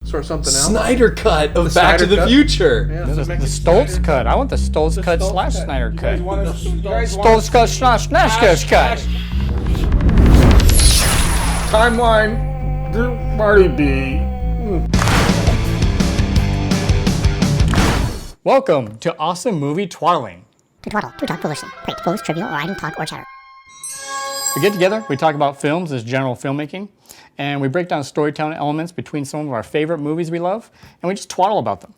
Sort of something else. Snyder cut of The Back to Snyder the cut? Future. Yeah, The so make it Stoltz Snyder. cut. I want the Stoltz cut Stoltz slash cut. Snyder cut. Stoltz Stoltz cut slash cut. Timeline to Marty B. Welcome to Awesome Movie Twaddling. To twaddle, to talk foolishly, prank, pose, trivial, or idle talk or chatter. We get together, we talk about films as general filmmaking, and we break down storytelling elements between some of our favorite movies we love, and we just twaddle about them.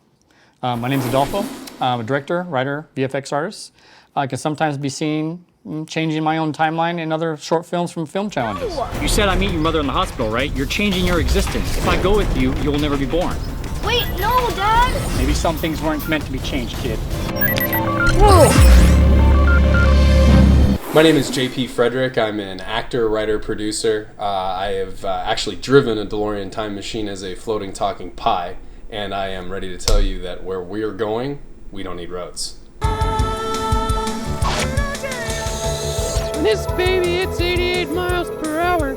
My name's Adolfo. I'm a director, writer, VFX artist. I can sometimes be seen changing my own timeline in other short films from film challenges. You said I meet your mother in the hospital, right? You're changing your existence. If I go with you, you'll never be born. Wait, no, Dad! Maybe some things weren't meant to be changed, kid. My name is JP Frederick. I'm an actor, writer, producer. I have actually driven a DeLorean time machine as a floating talking pie, and I am ready to tell you that where we're going, we don't need roads. This baby, it's 88 miles per hour.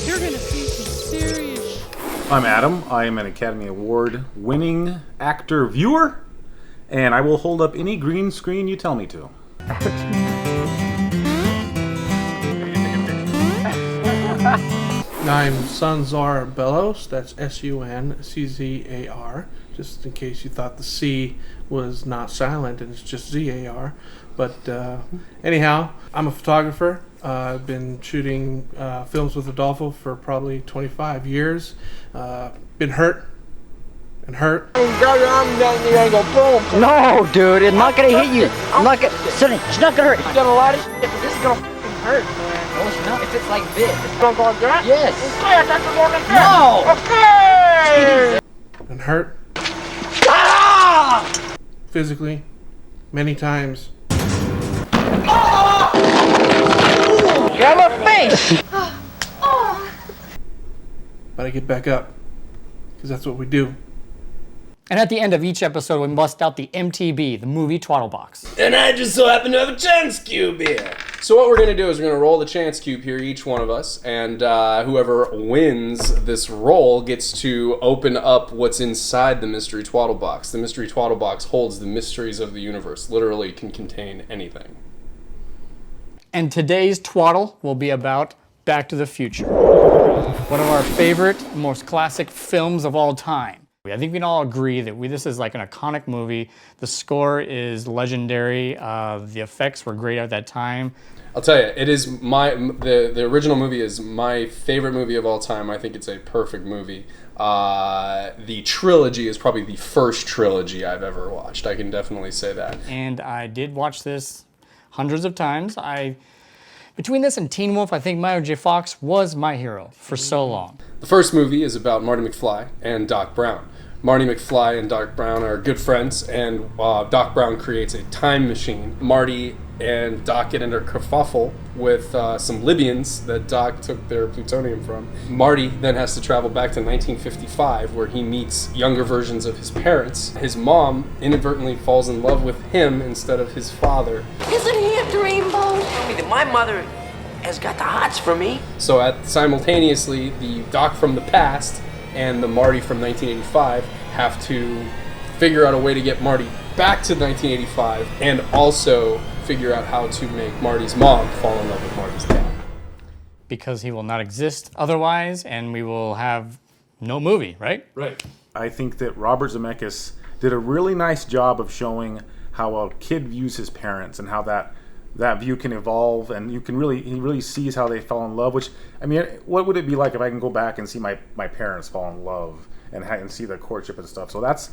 You're gonna see some serious. I'm Adam. I am an Academy Award winning actor viewer, and I will hold up any green screen you tell me to. I'm Sunzar Bellows. That's Sunczar. Just in case you thought the C was not silent and it's just ZAR. But anyhow, I'm a photographer. I've been shooting films with Adolfo for probably 25 years. Been hurt. No, dude, it's not gonna hit you. I'm not gonna. Sonny, it's not gonna hurt. You've done a lot of shit, but this is gonna hurt, man. No, it's not. If it's like this, it's gonna go like that. Yes. Okay, that's going like that. No. Okay. And hurt. Physically, many times. Grab my face. But I get back up. Because that's what we do. And at the end of each episode, we bust out the MTB, the movie twaddle box. And I just so happen to have a chance cube here. So what we're going to do is we're going to roll the chance cube here, each one of us, and whoever wins this roll gets to open up what's inside the mystery twaddle box. The mystery twaddle box holds the mysteries of the universe, literally can contain anything. And today's twaddle will be about Back to the Future. One of our favorite, most classic films of all time. I think we can all agree that this is like an iconic movie. The score is legendary. The effects were great at that time. I'll tell you, it is the original movie is my favorite movie of all time. I think it's a perfect movie. The trilogy is probably the first trilogy I've ever watched. I can definitely say that. And I did watch this hundreds of times. Between this and Teen Wolf, I think Michael J. Fox was my hero for so long. The first movie is about Marty McFly and Doc Brown. Marty McFly and Doc Brown are good friends, and Doc Brown creates a time machine. Marty and Doc get into a kerfuffle with some Libyans that Doc took their plutonium from. Marty then has to travel back to 1955, where he meets younger versions of his parents. His mom inadvertently falls in love with him instead of his father. Isn't he a dreamboat? Tell me that my mother has got the hots for me. So simultaneously, the Doc from the past and the Marty from 1985 have to figure out a way to get Marty back to 1985 and also figure out how to make Marty's mom fall in love with Marty's dad. Because he will not exist otherwise, and we will have no movie, right? Right. I think that Robert Zemeckis did a really nice job of showing how a kid views his parents and how that view can evolve, and he really sees how they fell in love. Which, I mean, what would it be like if I can go back and see my parents fall in love and see the courtship and stuff? So that's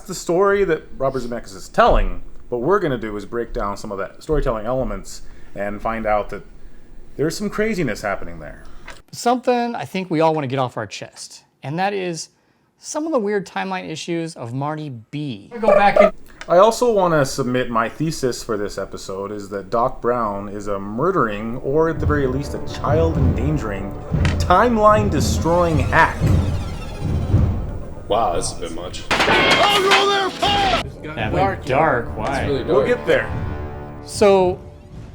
the story that Robert Zemeckis is telling. What we're going to do is break down some of that storytelling elements and find out that there's some craziness happening there. Something I think we all want to get off our chest, and that is some of the weird timeline issues of Marty B. Go back and I also want to submit my thesis for this episode is that Doc Brown is a murdering, or at the very least a child-endangering, timeline-destroying hack. Wow, that's a bit much. Yeah, like dark. Why? Really We'll get there. So,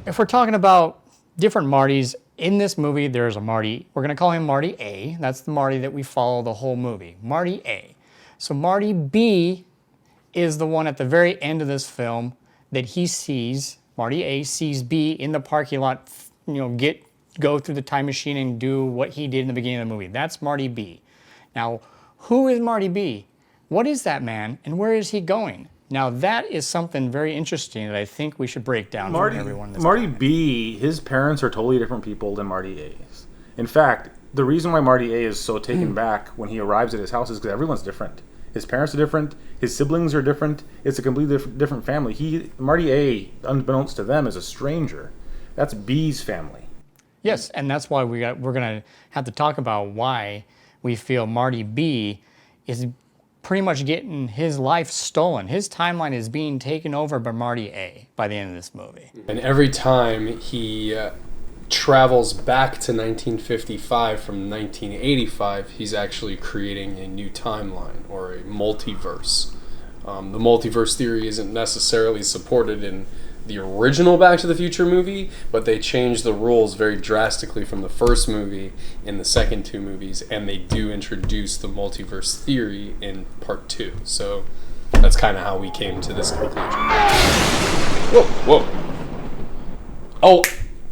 if we're talking about different Martys in this movie, there's a Marty. We're going to call him Marty A. That's the Marty that we follow the whole movie. Marty A. So Marty B is the one at the very end of this film that he sees. Marty A sees B in the parking lot, go through the time machine and do what he did in the beginning of the movie. That's Marty B. Now, who is Marty B? What is that man, and where is he going? Now, that is something very interesting that I think we should break down for everyone. Marty B, his parents are totally different people than Marty A's. In fact, the reason why Marty A is so taken back when he arrives at his house is because everyone's different. His parents are different. His siblings are different. It's a completely different family. Marty A, unbeknownst to them, is a stranger. That's B's family. Yes, and that's why we're going to have to talk about why we feel Marty B is pretty much getting his life stolen. His timeline is being taken over by Marty A by the end of this movie. And every time he travels back to 1955 from 1985, he's actually creating a new timeline or a multiverse. The multiverse theory isn't necessarily supported in the original Back to the Future movie, but they changed the rules very drastically from the first movie in the second two movies, and they do introduce the multiverse theory in part 2. So that's kind of how we came to this conclusion. Whoa. Oh,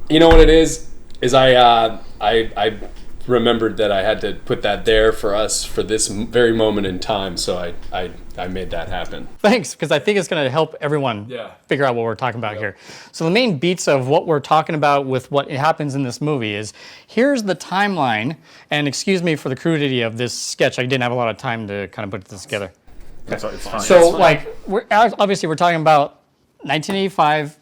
you know what it is? I remembered that I had to put that there for us for this very moment in time, so I made that happen. Thanks, because I think it's going to help everyone figure out what we're talking about here. So the main beats of what we're talking about with what happens in this movie is, here's the timeline, and excuse me for the crudity of this sketch, I didn't have a lot of time to kind of put this together. It's fine. So, obviously we're talking about 1985,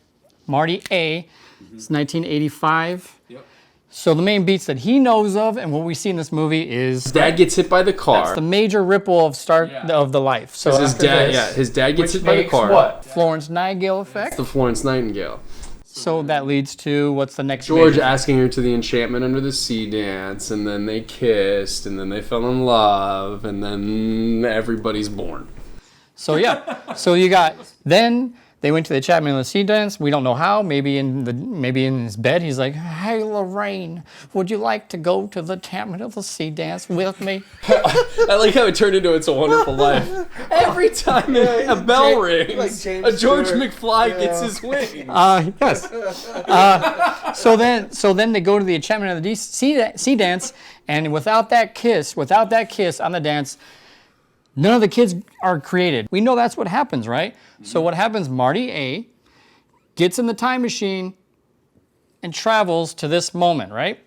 Marty A. It's 1985. Yep. So the main beats that he knows of and what we see in this movie is Dad gets hit by the car. That's the major ripple of of the life. So his dad gets hit by the car. What? Florence Nightingale effect. It's the Florence Nightingale. So that leads to what's the next? George asking her to the enchantment under the sea dance, and then they kissed, and then they fell in love, and then everybody's born. So so you got then. They went to the Chapman of the Sea Dance. We don't know how. Maybe in his bed, he's like, "Hey, Lorraine, would you like to go to the Chapman of the Sea Dance with me?" I like how it turned into It's a Wonderful Life. Every time a bell rings, a George McFly gets his wing. Yes. So then they go to the Chapman of the Sea Dance, and without that kiss on the dance, none of the kids are created. We know that's what happens, right? So what happens, Marty A gets in the time machine and travels to this moment, right?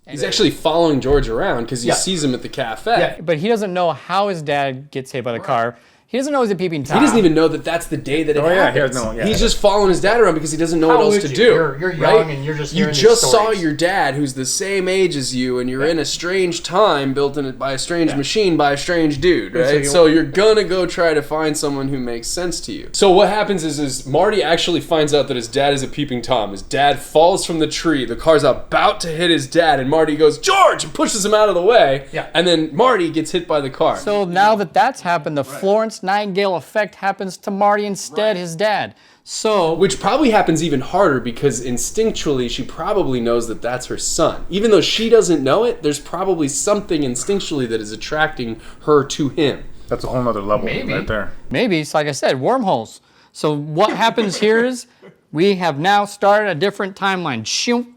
He's actually following George around because he sees him at the cafe. Yeah, but he doesn't know how his dad gets hit by the car. He doesn't know he's a peeping Tom. He doesn't even know that that's the day that it happens. He's just following his dad around because he doesn't know what else to do. You're young and you're just hearing these stories. saw your dad, who's the same age as you, and you're in a strange time built in by a strange machine by a strange dude, right? So you're gonna go try to find someone who makes sense to you. So what happens is Marty actually finds out that his dad is a peeping Tom. His dad falls from the tree. The car's about to hit his dad, and Marty goes, "George!" and pushes him out of the way. Yeah. And then Marty gets hit by the car. So now that that's happened, the Florence Nightingale effect happens to Marty instead, his dad. So, which probably happens even harder because instinctually she probably knows that that's her son. Even though she doesn't know it, there's probably something instinctually that is attracting her to him. That's a whole nother level right there. Maybe, it's like I said, wormholes. So what happens here is we have now started a different timeline.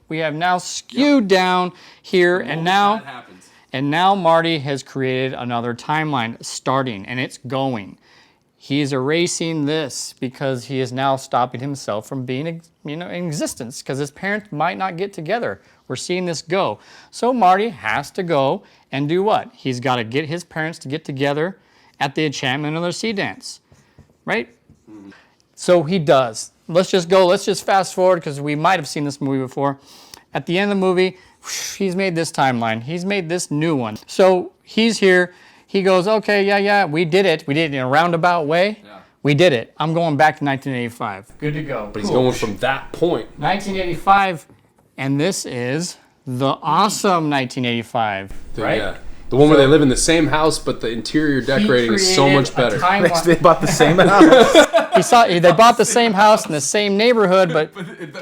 We have now skewed down here, and now Marty has created another timeline starting, and it's going. He's erasing this because he is now stopping himself from being, in existence because his parents might not get together. We're seeing this go. So Marty has to go and do what? He's got to get his parents to get together at the enchantment of the sea dance, right? So he does. Let's just fast forward because we might have seen this movie before. At the end of the movie, he's made this timeline. He's made this new one. So he's here. He goes, okay, we did it. We did it in a roundabout way. Yeah. We did it. I'm going back to 1985. Good to go. But he's going from that point. 1985, and this is the awesome 1985, right? Yeah. The one where they live in the same house, but the interior decorating is so much better. They bought the same house. They bought the same house in the same neighborhood, but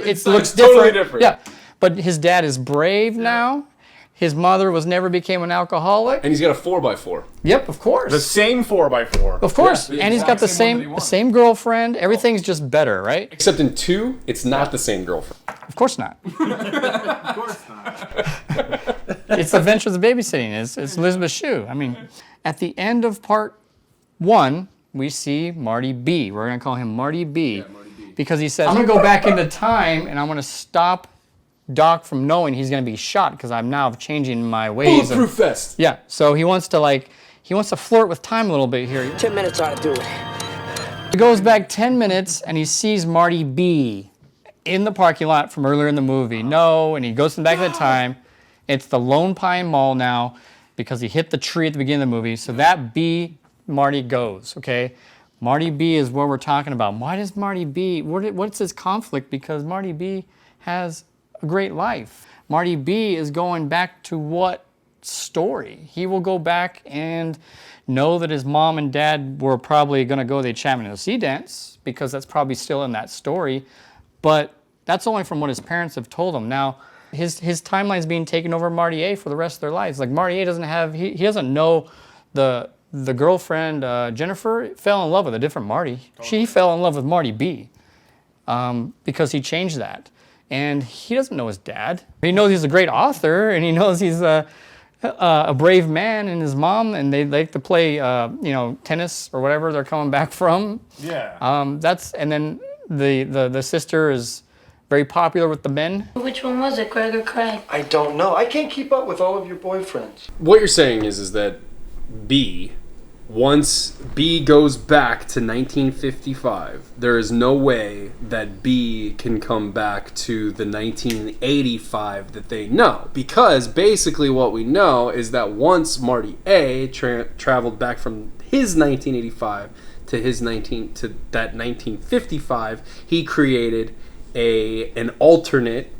it looks totally different. Yeah, but his dad is brave now. His mother never became an alcoholic. And he's got a 4x4. Yep, of course. The same 4x4. Of course. Yeah, and he's got the exact same one that he same wants. same girlfriend. Everything's just better, right? Except in 2, it's not the same girlfriend. Of course not. Of course not. It's Adventures of Babysitting. It's Elizabeth Shue. I mean, at the end of part 1, we see Marty B. We're going to call him Marty B. Yeah, Marty B. Because he says, I'm going to go back into time and I'm going to stop Doc from knowing he's going to be shot because I'm now changing my ways. Bulletproof vest. Yeah, so he wants to flirt with time a little bit here. 10 minutes ought to do it. He goes back 10 minutes and he sees Marty B in the parking lot from earlier in the movie. No, and he goes back in the time. It's the Lone Pine Mall now because he hit the tree at the beginning of the movie. So that B, Marty goes, okay? Marty B is what we're talking about. Why does Marty B, what's his conflict? Because Marty B has a great life. Marty B is going back to what story? He will go back and know that his mom and dad were probably going to go to the Enchantment of the Sea dance because that's probably still in that story. But that's only from what his parents have told him. Now, his timeline is being taken over Marty A for the rest of their lives. Like Marty A doesn't have, he doesn't know the girlfriend, Jennifer, fell in love with a different Marty. She fell in love with Marty B because he changed that. And he doesn't know his dad. He knows he's a great author, and he knows he's a brave man, and his mom, and they like to play, tennis or whatever they're coming back from. Yeah. And then the sister is very popular with the men. Which one was it, Greg or Craig? I don't know. I can't keep up with all of your boyfriends. What you're saying is that B, once B goes back to 1955, there is no way that B can come back to the 1985 that they know. Because basically what we know is that once Marty A traveled back from his 1985 to that 1955, he created an alternate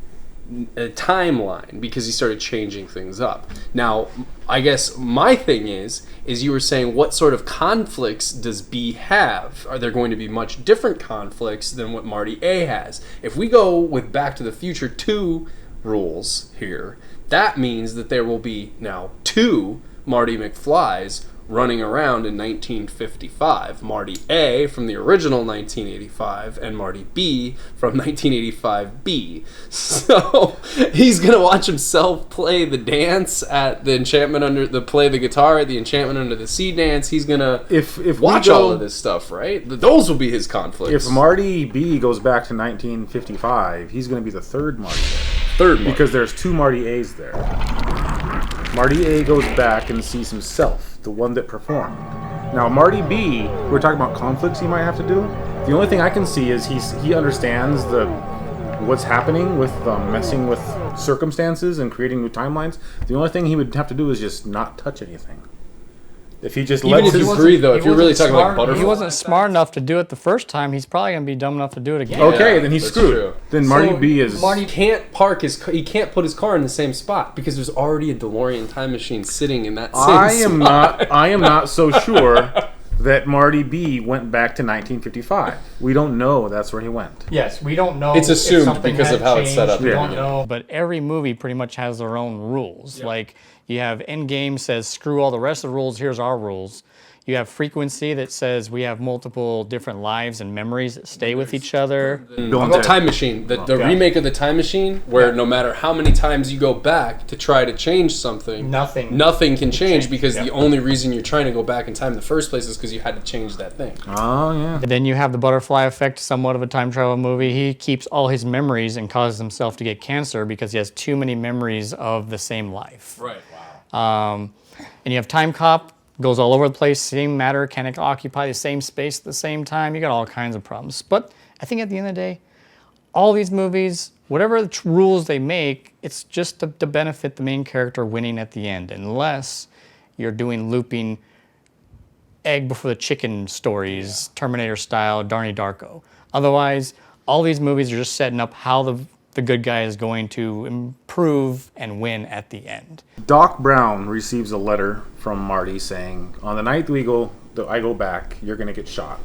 timeline because he started changing things up. Now, I guess my thing is you were saying what sort of conflicts does B have? Are there going to be much different conflicts than what Marty A has? If we go with Back to the Future 2 rules here, that means that there will be now 2 Marty McFlys running around in 1955. Marty A from the original 1985 and Marty B from 1985B. So he's gonna watch himself play the dance at the play the guitar at the Enchantment Under the Sea dance. He's gonna watch all of this stuff, right? Those will be his conflicts. If Marty B goes back to 1955, he's going to be the third Marty A. Third Marty. Because there's 2 Marty A's there. Marty A goes back and sees himself, the one that performed. Now, Marty B, we're talking about conflicts he might have to do. The only thing I can see is he understands what's happening with messing with circumstances and creating new timelines. The only thing he would have to do is just not touch anything. If he just Even lets if his you breathe, though, if you're really talking like butterfly. He wasn't smart enough to do it the first time. He's probably going to be dumb enough to do it again. Okay, then he's that's screwed. true. Then Marty B is... Marty can't he can't put his car in the same spot because there's already a DeLorean time machine sitting in that same spot. I am not so sure that Marty B went back to 1955. We don't know that's where he went. Yes, we don't know. It's assumed if something because had of how it's set up. We Yeah. don't know. But every movie pretty much has their own rules. Like you have Endgame says, screw all the rest of the rules, here's our rules. You have Frequency that says we have multiple different lives and memories that stay with each other. The Time Machine, the remake of the Time Machine, where no matter how many times you go back to try to change something, nothing can change because the only reason you're trying to go back in time in the first place is because you had to change that thing. Oh, yeah. And then you have the Butterfly Effect, somewhat of a time travel movie. He keeps all his memories and causes himself to get cancer because he has too many memories of the same life. Right, wow. And you have Time Cop, goes all over the place, same matter, can occupy the same space at the same time. You got all kinds of problems. But I think at the end of the day, all these movies, whatever the rules they make, it's just to benefit the main character winning at the end, unless you're doing looping egg before the chicken stories, Terminator style, Donnie Darko. Otherwise, all these movies are just setting up how the good guy is going to improve and win at the end. Doc Brown receives a letter from Marty saying, on the night I go back, you're going to get shot.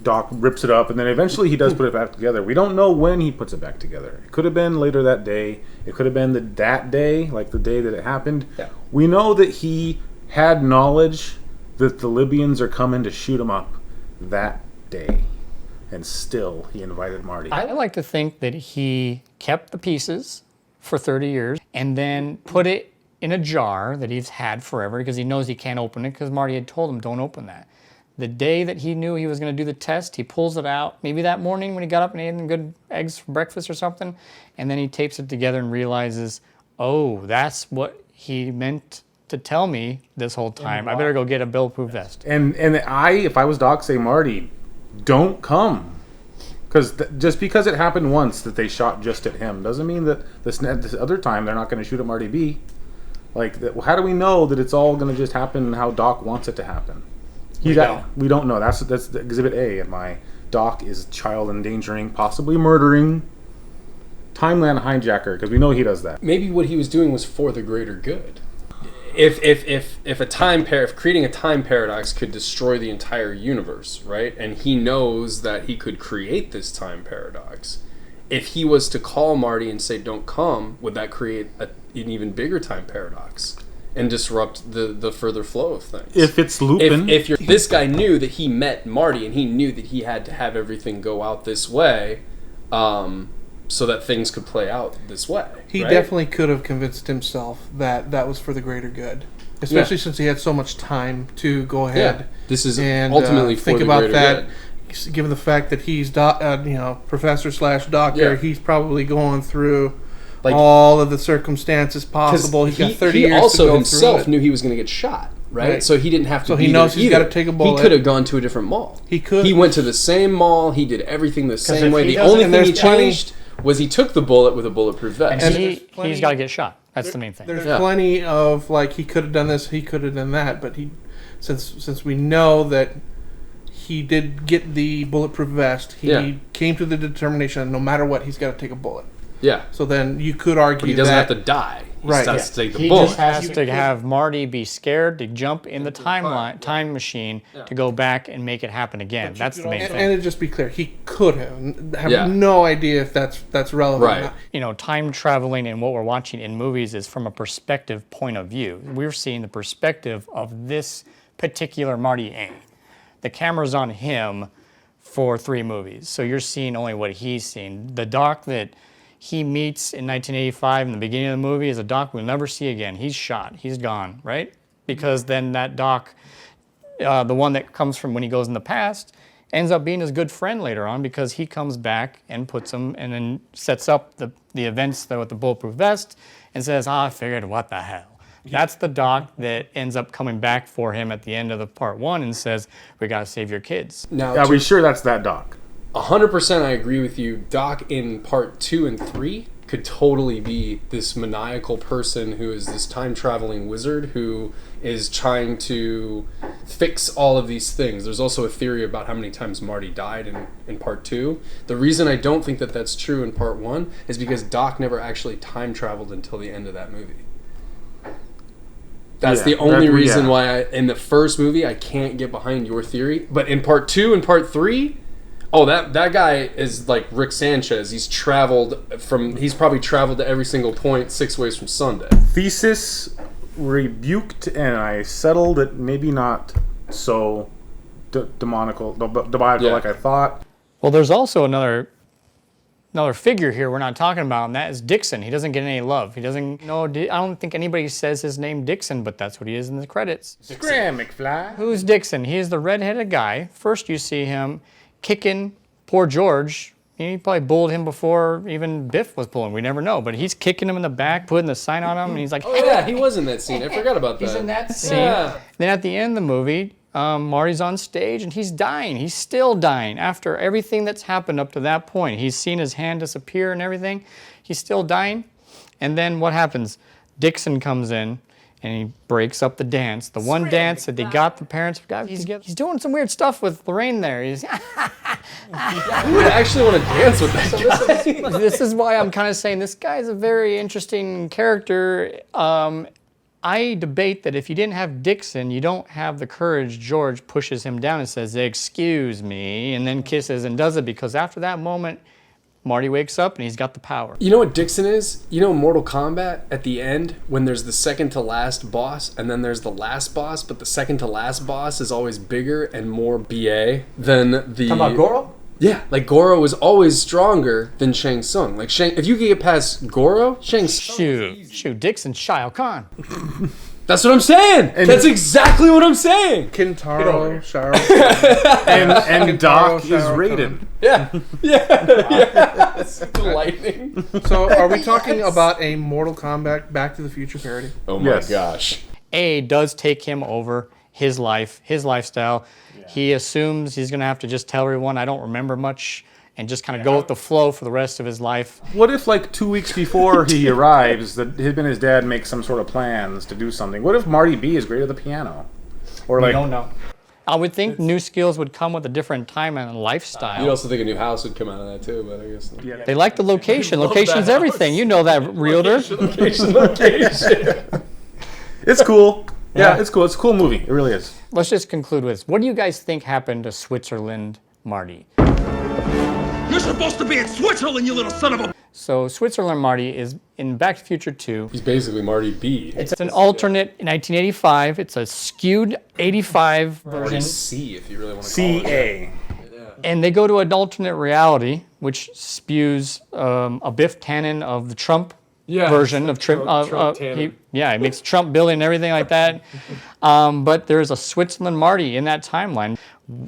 Doc rips it up, and then eventually he does put it back together. We don't know when he puts it back together. It could have been later that day. It could have been that day, like the day that it happened. Yeah. We know that he had knowledge that the Libyans are coming to shoot him up that day, and still he invited Marty. I like to think that he kept the pieces for 30 years and then put it in a jar that he's had forever because he knows he can't open it because Marty had told him, don't open that. The day that he knew he was going to do the test, he pulls it out, maybe that morning when he got up and ate some good eggs for breakfast or something, and then he tapes it together and realizes, oh, that's what he meant to tell me this whole time. I better go get a bulletproof vest. And if I was Doc, say, Marty, don't come. Because just because it happened once that they shot just at him doesn't mean that this other time they're not going to shoot at Marty B. Like, how do we know that it's all going to just happen how Doc wants it to happen? We don't know. That's Exhibit A in my Doc is child endangering, possibly murdering, Timeland hijacker, because we know he does that. Maybe what he was doing was for the greater good. If creating a time paradox could destroy the entire universe, right? And he knows that he could create this time paradox. If he was to call Marty and say, don't come, would that create an even bigger time paradox and disrupt the further flow of things? If it's Lupin. This guy knew that he met Marty and he knew that he had to have everything go out this way so that things could play out this way. He right? definitely could have convinced himself that that was for the greater good. Especially since he had so much time to go ahead. Yeah. This is and, ultimately think for the about greater that. good. Given the fact that he's professor/doctor, he's probably going through all of the circumstances possible. He's got 30 years to go through it. He also himself knew he was going to get shot, right? So he didn't have to. So be he knows there he's got either. to take a bullet. He could have gone to a different mall. He could. He went to the same mall. He did everything the same way. The doesn't- only thing he changed was he took the bullet with a bulletproof vest. And he's got to get shot. That's the main thing. There's plenty of he could have done this, he could have done that, but since we know that he did get the bulletproof vest, he came to the determination that no matter what, he's got to take a bullet. Yeah. So then you could argue but he doesn't have to die. He just has to take the bullet. He just has to have Marty be scared to jump in the time machine to go back and make it happen again. That's the main thing. And to just be clear, he could have no idea if that's relevant. Right. You know, time traveling and what we're watching in movies is from a perspective point of view. We're seeing the perspective of this particular Marty A. The camera's on him for 3 movies, so you're seeing only what he's seen. The Doc that he meets in 1985 in the beginning of the movie is a Doc we'll never see again. He's shot. He's gone, right? Because then that Doc, the one that comes from when he goes in the past, ends up being his good friend later on because he comes back and puts him and then sets up the events with the bulletproof vest and says, I figured, what the hell? That's the Doc that ends up coming back for him at the end of the part 1 and says, we got to save your kids. Now, are we sure that's that Doc? 100% I agree with you. Doc in part 2 and 3 could totally be this maniacal person who is this time-traveling wizard who is trying to fix all of these things. There's also a theory about how many times Marty died in part 2. The reason I don't think that that's true in part 1 is because Doc never actually time-traveled until the end of that movie. That's the only reason why in the first movie I can't get behind your theory. But in part 2 and part 3... Oh, that guy is like Rick Sanchez. He's probably traveled to every single point 6 ways from Sunday. Thesis rebuked, and I settled it maybe not so demonical like I thought. Well, there's also another figure here we're not talking about, and that is Dixon. He doesn't get any love. I don't think anybody says his name Dixon, but that's what he is in the credits. Scram, McFly. Who's Dixon? He is the redheaded guy. First you see him kicking poor George. He probably bulled him before even Biff was pulling. We never know. But he's kicking him in the back, putting the sign on him, and he's like, oh, yeah, he was in that scene. I forgot about that. He's in that scene. Yeah. Then at the end of the movie, Marty's on stage, and he's dying. He's still dying after everything that's happened up to that point. He's seen his hand disappear and everything. He's still dying. And then what happens? Dixon comes in, and he breaks up the dance. The one dance that they got the parents forgot. He's doing some weird stuff with Lorraine there. He's Who would actually want to dance with that guy? This is why I'm kind of saying this guy's a very interesting character. I debate that if you didn't have Dixon, you don't have the courage. George pushes him down and says, "Excuse me," and then kisses and does it, because after that moment, Marty wakes up and he's got the power. You know what Dixon is? You know Mortal Kombat at the end when there's the second to last boss and then there's the last boss, but the second to last boss is always bigger and more BA than the... Talking about Goro? Yeah, like Goro is always stronger than Shang Tsung. Like if you could get past Goro, Shang Tsung... Shoot, Dixon's Shao Kahn. That's what I'm saying. That's exactly what I'm saying. Kintaro, Shao, and Doc is Raiden. Yeah. The lightning. So, are we talking about a Mortal Kombat Back to the Future parody? Oh my gosh. A does take him over his life, his lifestyle. Yeah. He assumes he's going to have to just tell everyone, I don't remember much, and just kind of go with the flow for the rest of his life. What if, like, 2 weeks before he arrives, that him and his dad make some sort of plans to do something? What if Marty B is great at the piano? Or We like, don't know. I would think new skills would come with a different time and lifestyle. You'd also think a new house would come out of that too, but I guess... Yeah. They like the location. Location's everything. You know that, realtor. Location. It's cool. Yeah, it's cool. It's a cool movie. It really is. Let's just conclude with this. What do you guys think happened to Switzerland Marty? You're supposed to be in Switzerland, you little son of a... So Switzerland Marty is in Back to the Future 2. He's basically Marty B. It's an alternate 1985. It's a skewed 85 version. Marty C, if you really want to call it. CA. And they go to an alternate reality, which spews a Biff Tannen of the Trump version of Trump. It makes Trump Billy and everything like that. But there's a Switzerland Marty in that timeline.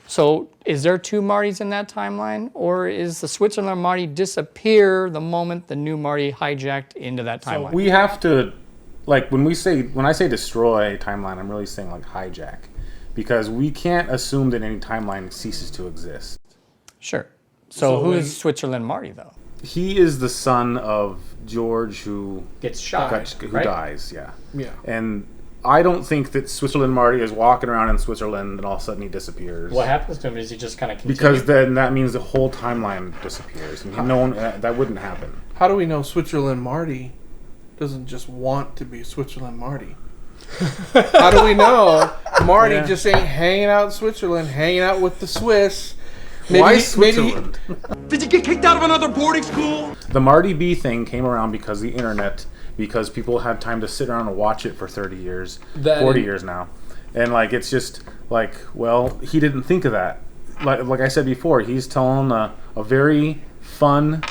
So is there two Martys in that timeline? Or is the Switzerland Marty disappear the moment the new Marty hijacked into that timeline? So we have to, like, when I say destroy timeline, I'm really saying, like, hijack. Because we can't assume that any timeline ceases to exist. Sure. So who is Switzerland Marty, though? He is the son of George who gets shot, who right? dies, yeah. Yeah. And I don't think that Switzerland Marty is walking around in Switzerland and all of a sudden he disappears. What happens to him is he just kind of continues? Because then that means the whole timeline disappears. And no one, that wouldn't happen. How do we know Switzerland Marty doesn't just want to be Switzerland Marty? How do we know Marty just ain't hanging out in Switzerland, hanging out with the Swiss? Why Switzerland? Did you get kicked out of another boarding school? The Marty B thing came around because the internet, because people had time to sit around and watch it for 30 years, 40 years now. And, like, it's just, like, well, he didn't think of that. Like I said before, he's telling a very fun,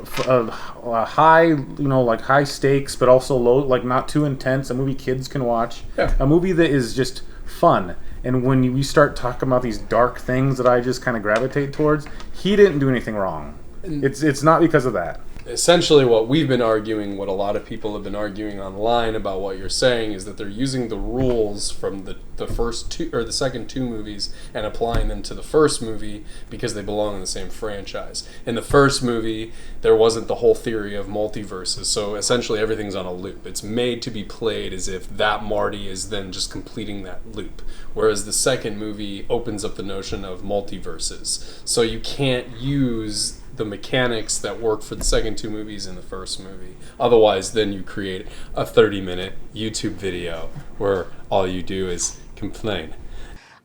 high, like high stakes, but also low, like not too intense, a movie kids can watch. Yeah. A movie that is just fun. And when we start talking about these dark things that I just kind of gravitate towards, he didn't do anything wrong. It's not because of that. Essentially what we've been arguing, what a lot of people have been arguing online about what you're saying, is that they're using the rules from the first two or the second two movies and applying them to the first movie because they belong in the same franchise. In the first movie, there wasn't the whole theory of multiverses, so essentially everything's on a loop. It's made to be played as if that Marty is then just completing that loop, whereas the second movie opens up the notion of multiverses. So you can't use the mechanics that work for the second two movies in the first movie. Otherwise, then you create a 30-minute YouTube video where all you do is complain.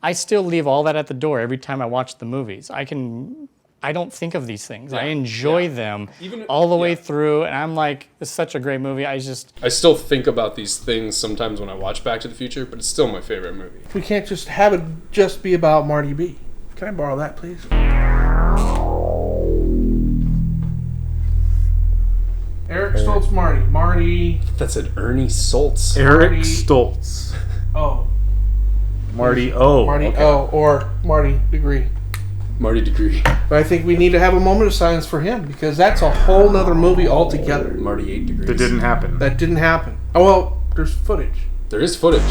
I still leave all that at the door every time I watch the movies. I don't think of these things. I enjoy them all the way through, and I'm like, it's such a great movie. I still think about these things sometimes when I watch Back to the Future, but it's still my favorite movie. We can't just have it just be about Marty B. Can I borrow that, please? Eric Stoltz Marty. That said Ernie Stoltz. Eric Stoltz. Oh. Marty O. Marty O. Or Marty Degree. Marty Degree. But I think we need to have a moment of silence for him because that's a whole nother movie altogether. Marty 8 Degrees. That didn't happen. Oh, well, there's footage. There is footage.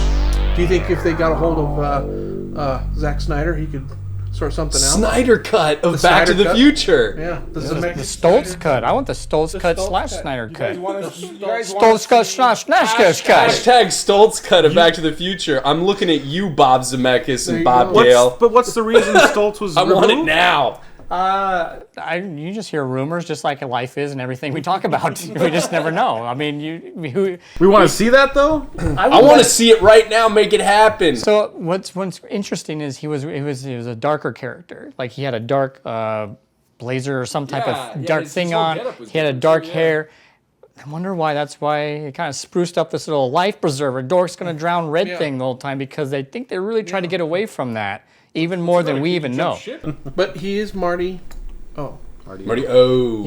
Do you think if they got a hold of Zack Snyder, he could sort something out? Snyder cut of Back to the Future. Yeah. the Stoltz cut. I want the Stoltz cut / Snyder cut. Stoltz cut / Snyder cut. Hashtag Stoltz cut of Back to the Future. I'm looking at you, Bob Zemeckis and Bob Gale. But what's the reason Stoltz was I removed? want it now. You just hear rumors, just like life is and everything we talk about. We just never know. I mean, we want to see that though. I want to see it right now. Make it happen. So what's interesting is he was a darker character. Like he had a dark blazer or some type of dark thing on. He had a dark hair. I wonder why. That's why it kind of spruced up this little life preserver. Dork's gonna drown red thing the whole time because they think they're really trying to get away from that. Even more than we even know. But he is Marty. Oh. Marty O.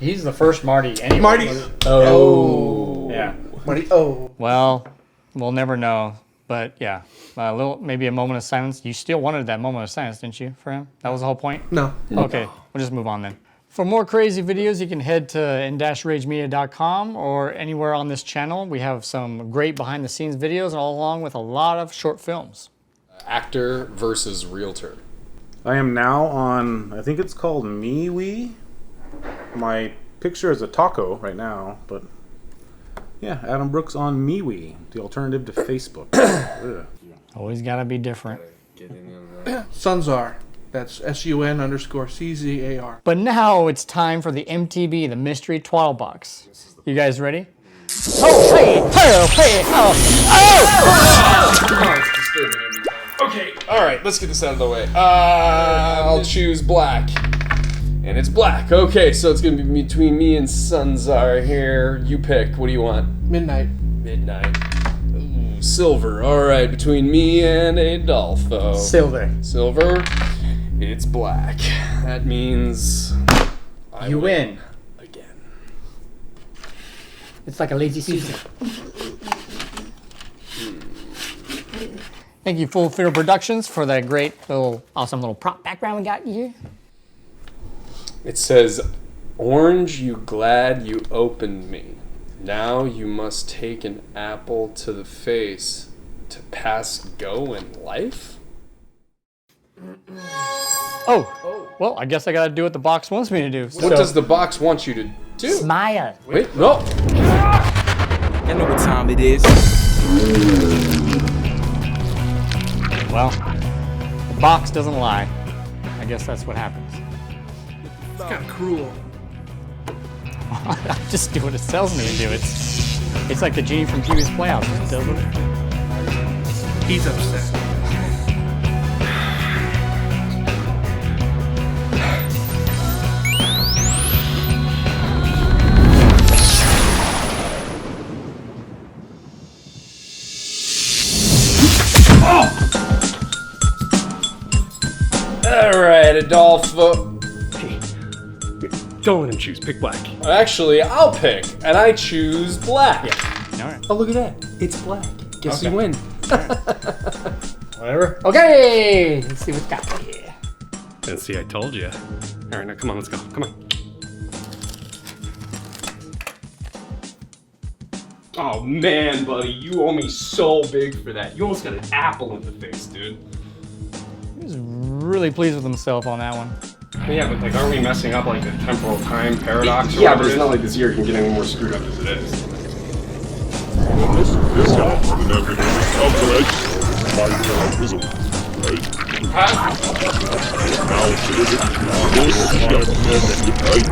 He's the first Marty anyway. Marty O. Yeah. Marty O. Well, we'll never know. But yeah, maybe a moment of silence. You still wanted that moment of silence, didn't you, for him? That was the whole point? No. Okay, we'll just move on then. For more crazy videos, you can head to in-ragemedia.com or anywhere on this channel. We have some great behind-the-scenes videos along with a lot of short films. Actor versus realtor. I am now on, I think it's called MeWe. My picture is a taco right now, but yeah, Adam Brooks on MeWe, the alternative to Facebook. Always gotta be different. Sunzar. That's SUN_CZAR. But now it's time for the MTB, the Mystery Twaddle Box. You guys ready? Oh, hey, Okay, alright, let's get this out of the way. I'll choose black. And it's black. Okay, so it's gonna be between me and Sunzar here. You pick. What do you want? Midnight. Midnight. Ooh, silver. Alright, between me and Adolfo. Silver. Silver. It's black. That means you win. Again. It's like a lazy Susan. Thank you, Full Figure Productions, for that great awesome little prop background we got here. It says, "Orange, you glad you opened me. Now you must take an apple to the face to pass go in life." Oh, well, I guess I gotta do what the box wants me to do. What does the box want you to do? Smile. Wait, no. I know what time it is. Well, the box doesn't lie. I guess that's what happens. It's kind of cruel. I just do what it tells me to do. It's like the genie from Pee-wee's Playhouse. It does what it. He's upset. Alright, Adolfo. Hey, don't let him choose. Pick black. Actually, I'll pick, and I choose black. Yeah. All right. Oh, look at that. It's black. Guess you win. Whatever. Okay, let's see what's got here. And see, I told you. All right, now come on, let's go. Come on. Oh man, buddy, you owe me so big for that. You almost got an apple in the face, dude. He was really pleased with himself on that one. Yeah, but like, aren't we messing up like the temporal time paradox? Yeah, but it's not like this year can get any more screwed up as it is.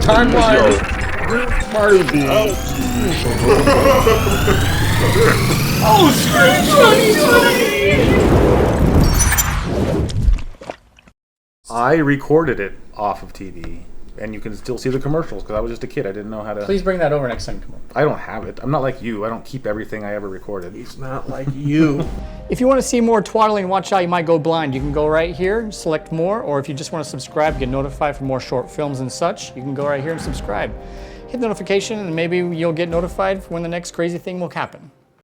Timeline. Marty B. Oh, I recorded it off of TV, and you can still see the commercials because I was just a kid. I didn't know how to. Please bring that over next time. Come on. I don't have it. I'm not like you. I don't keep everything I ever recorded. He's not like you. If you want to see more twaddling, watch out, you might go blind. You can go right here, select more, or if you just want to subscribe, get notified for more short films and such, you can go right here and subscribe. Hit the notification and maybe you'll get notified for when the next crazy thing will happen.